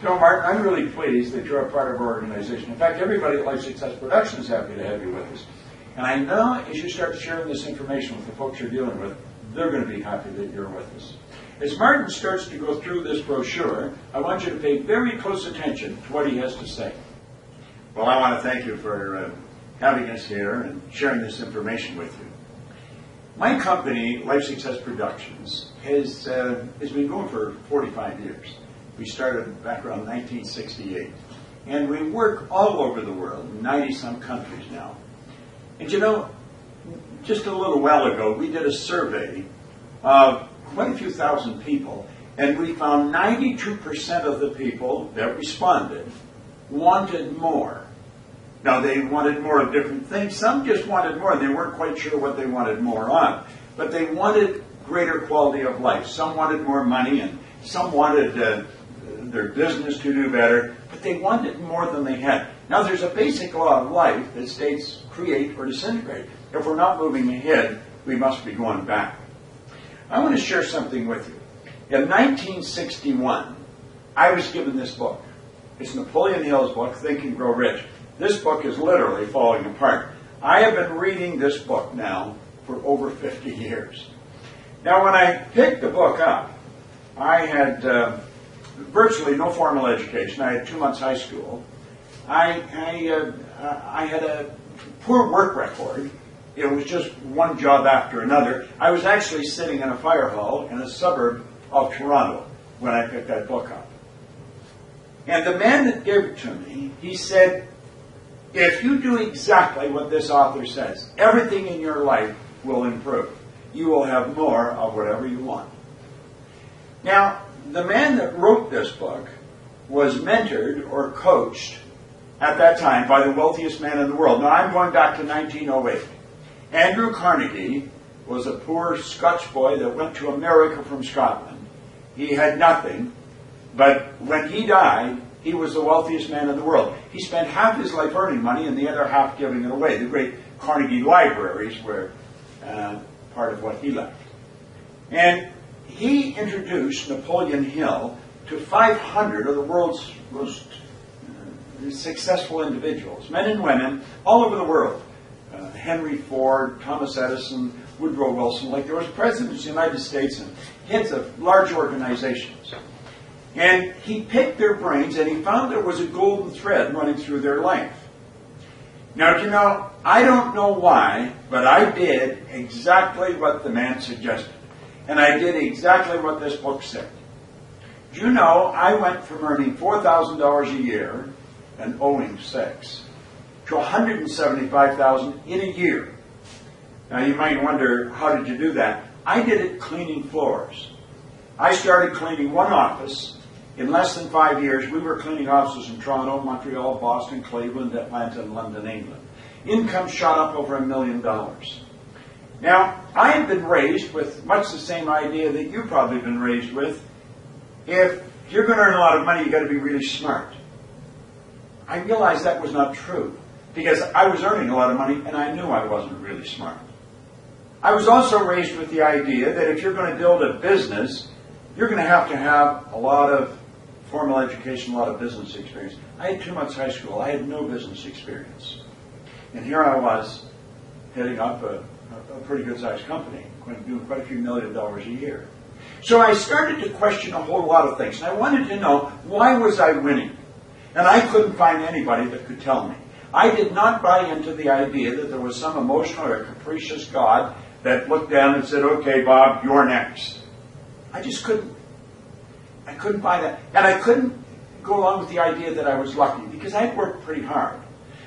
No, Martin, I'm really pleased that you're a part of our organization. In fact, everybody at Life Success Production is happy to have you with us. And I know as you start sharing this information with the folks you're dealing with, they're going to be happy that you're with us. As Martin starts to go through this brochure, I want you to pay very close attention to what he has to say. Well, I want to thank you for having us here and sharing this information with you. My company, Life Success Productions, has been going for 45 years. We started back around 1968. And we work all over the world, 90-some countries now. And you know, just a little while ago, we did a survey of quite a few thousand people, and we found 92% of the people that responded wanted more. Now, they wanted more of different things. Some just wanted more, and they weren't quite sure what they wanted more of. But they wanted greater quality of life. Some wanted more money, and some wanted their business to do better, but they wanted more than they had. Now, there's a basic law of life that states create or disintegrate. If we're not moving ahead, we must be going back. I want to share something with you. In 1961, I was given this book. It's Napoleon Hill's book, Think and Grow Rich. This book is literally falling apart. I have been reading this book now for over 50 years. Now, when I picked the book up, I had virtually no formal education. I had 2 months high school. I had a poor work record. It was just one job after another. I was actually sitting in a fire hall in a suburb of Toronto when I picked that book up. And the man that gave it to me, he said, if you do exactly what this author says, everything in your life will improve. You will have more of whatever you want. Now, the man that wrote this book was mentored or coached at that time by the wealthiest man in the world. Now, I'm going back to 1908. Andrew Carnegie was a poor Scotch boy that went to America from Scotland. He had nothing, but when he died, he was the wealthiest man in the world. He spent half his life earning money and the other half giving it away. The great Carnegie libraries were part of what he left. And he introduced Napoleon Hill to 500 of the world's most successful individuals, men and women, all over the world. Henry Ford, Thomas Edison, Woodrow Wilson, like there was presidents of the United States and heads of large organizations. And he picked their brains and he found there was a golden thread running through their life. Now, you know, I don't know why, but I did exactly what the man suggested. And I did exactly what this book said. Do you know, I went from earning $4,000 a year and owing $6,000 to $175,000 in a year. Now, you might wonder, how did you do that? I did it cleaning floors. I started cleaning one office. In less than 5 years, we were cleaning offices in Toronto, Montreal, Boston, Cleveland, Atlanta, and London, England. Income shot up over $1 million. Now, I have been raised with much the same idea that you've probably been raised with. If you're going to earn a lot of money, you've got to be really smart. I realized that was not true because I was earning a lot of money and I knew I wasn't really smart. I was also raised with the idea that if you're going to build a business, you're going to have a lot of formal education, a lot of business experience. I had 2 months high school. I had no business experience. And here I was heading up a pretty good-sized company, doing quite a few $1 million a year. So I started to question a whole lot of things. And I wanted to know, why was I winning? And I couldn't find anybody that could tell me. I did not buy into the idea that there was some emotional or capricious God that looked down and said, okay, Bob, you're next. I just couldn't. I couldn't buy that. And I couldn't go along with the idea that I was lucky because I'd worked pretty hard.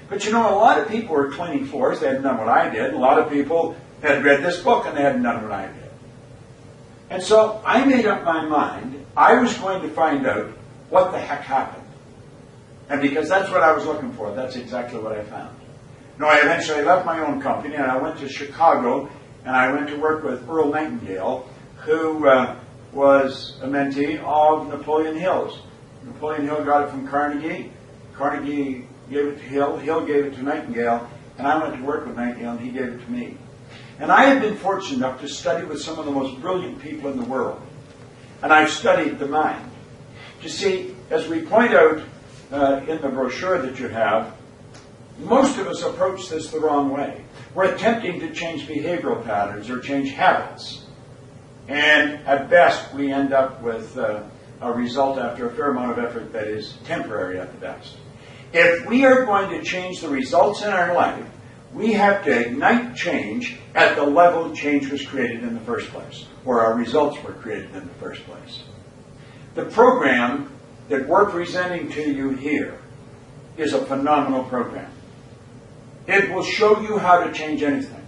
But you know, a lot of people were cleaning floors. They hadn't done what I did. A lot of people had read this book and they hadn't done what I did. And so I made up my mind. I was going to find out what the heck happened. And because that's what I was looking for, that's exactly what I found. No, I eventually left my own company and I went to Chicago and I went to work with Earl Nightingale, who was a mentee of Napoleon Hill's. Napoleon Hill got it from Carnegie. Carnegie gave it to Hill. Hill gave it to Nightingale. And I went to work with Nightingale and he gave it to me. And I have been fortunate enough to study with some of the most brilliant people in the world. And I've studied the mind. You see, as we point out in the brochure that you have, most of us approach this the wrong way. We're attempting to change behavioral patterns or change habits. And at best, we end up with a result after a fair amount of effort that is temporary at the best. If we are going to change the results in our life, we have to ignite change at the level change was created in the first place, or our results were created in the first place. The program that we're presenting to you here is a phenomenal program. It will show you how to change anything.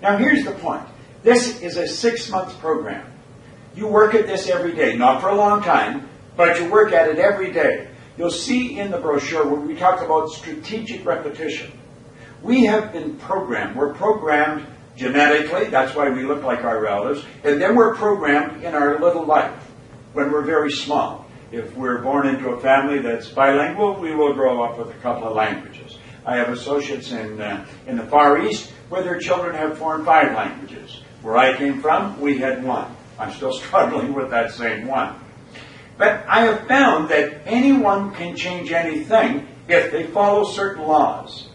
Now here's the point. This is a 6-month program. You work at this every day, not for a long time, but you work at it every day. You'll see in the brochure where we talk about strategic repetition. We have been programmed. We're programmed genetically, that's why we look like our relatives, and then we're programmed in our little life when we're very small. If we're born into a family that's bilingual, we will grow up with a couple of languages. I have associates in the Far East where their children have 4 and 5 languages. Where I came from, we had 1. I'm still struggling with that same 1. But I have found that anyone can change anything if they follow certain laws.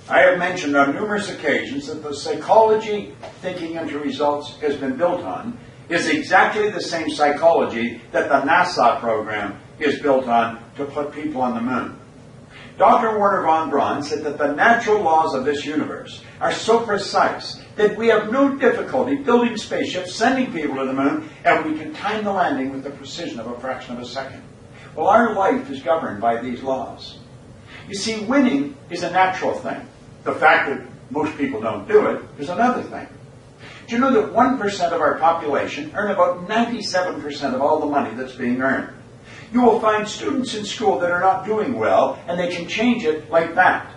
I have mentioned on numerous occasions that the psychology thinking into results has been built on is exactly the same psychology that the NASA program is built on to put people on the moon. Dr. Werner von Braun said that the natural laws of this universe are so precise that we have no difficulty building spaceships, sending people to the moon, and we can time the landing with the precision of a fraction of a second. Well, our life is governed by these laws. You see, winning is a natural thing. The fact that most people don't do it is another thing. Do you know that 1% of our population earn about 97% of all the money that's being earned? You will find students in school that are not doing well, and they can change it like that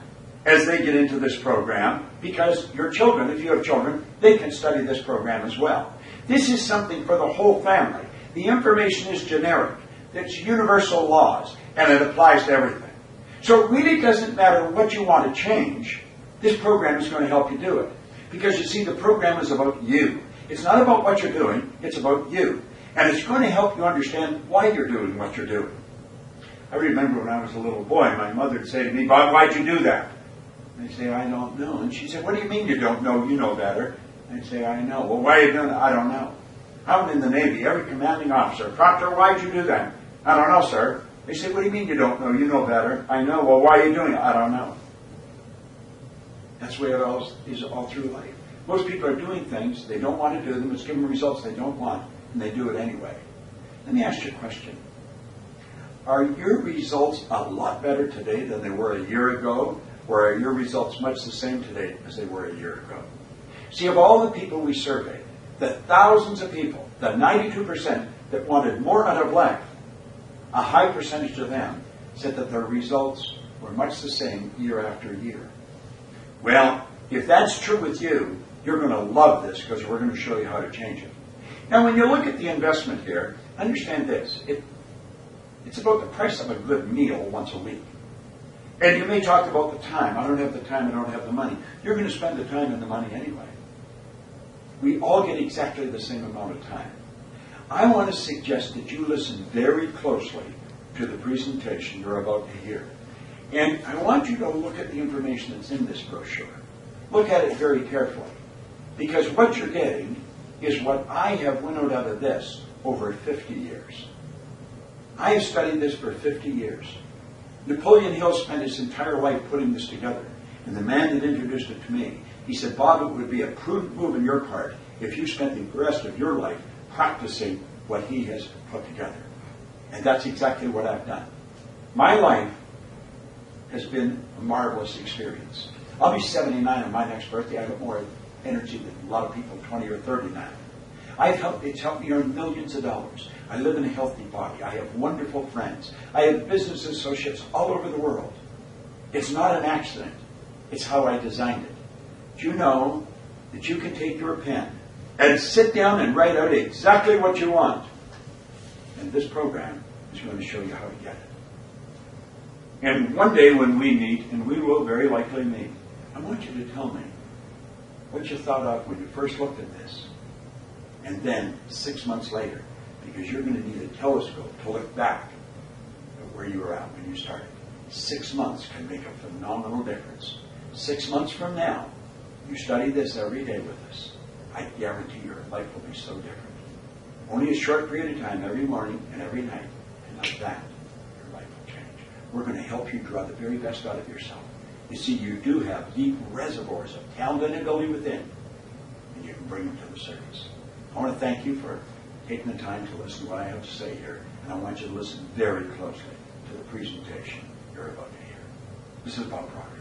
as they get into this program, because your children, if you have children, they can study this program as well. This is something for the whole family. The information is generic. It's universal laws, and it applies to everything. So it really doesn't matter what you want to change. This program is going to help you do it. Because you see, the program is about you. It's not about what you're doing, it's about you. And it's going to help you understand why you're doing what you're doing. I remember when I was a little boy, my mother would say to me, "Bob, why'd you do that?" I'd say, "I don't know." And she'd say, "What do you mean you don't know? You know better." I'd say, "I know." "Well, why are you doing it?" "I don't know." I'm in the Navy, every commanding officer, "Proctor, why'd you do that?" "I don't know, sir." They say, "What do you mean you don't know? You know better." "I know." "Well, why are you doing it?" "I don't know." That's the way it is all through life. Most people are doing things, they don't want to do them, it's giving them results they don't want, and they do it anyway. Let me ask you a question. Are your results a lot better today than they were a year ago, or are your results much the same today as they were a year ago? See, of all the people we surveyed, the thousands of people, the 92% that wanted more out of life, a high percentage of them said that their results were much the same year after year. Well, if that's true with you, you're going to love this because we're going to show you how to change it. Now, when you look at the investment here, understand this. It's about the price of a good meal once a week. And you may talk about the time. I don't have the time, I don't have the money. You're going to spend the time and the money anyway. We all get exactly the same amount of time. I want to suggest that you listen very closely to the presentation you're about to hear. And I want you to look at the information that's in this brochure. Look at it very carefully. Because what you're getting is what I have winnowed out of this over 50 years. I have studied this for 50 years. Napoleon Hill spent his entire life putting this together. And the man that introduced it to me, he said, "Bob, it would be a prudent move on your part if you spent the rest of your life practicing what he has put together." And that's exactly what I've done. My life has been a marvelous experience. I'll be 79 on my next birthday. I've got more energy than a lot of people 20 or 30 now. It's helped me earn millions of dollars. I live in a healthy body. I have wonderful friends. I have business associates all over the world. It's not an accident. It's how I designed it. Do you know that you can take your pen and sit down and write out exactly what you want? And this program is going to show you how to get it. And one day when we meet, and we will very likely meet, I want you to tell me what you thought of when you first looked at this. And then 6 months later, because you're going to need a telescope to look back where you were at when you started. 6 months can make a phenomenal difference. 6 months from now, you study this every day with us. I guarantee your life will be so different. Only a short period of time every morning and every night, and like that, your life will change. We're going to help you draw the very best out of yourself. You see, you do have deep reservoirs of talent and ability within, and you can bring them to the surface. I want to thank you for taking the time to listen to what I have to say here, and I want you to listen very closely to the presentation you're about to hear. This is about progress.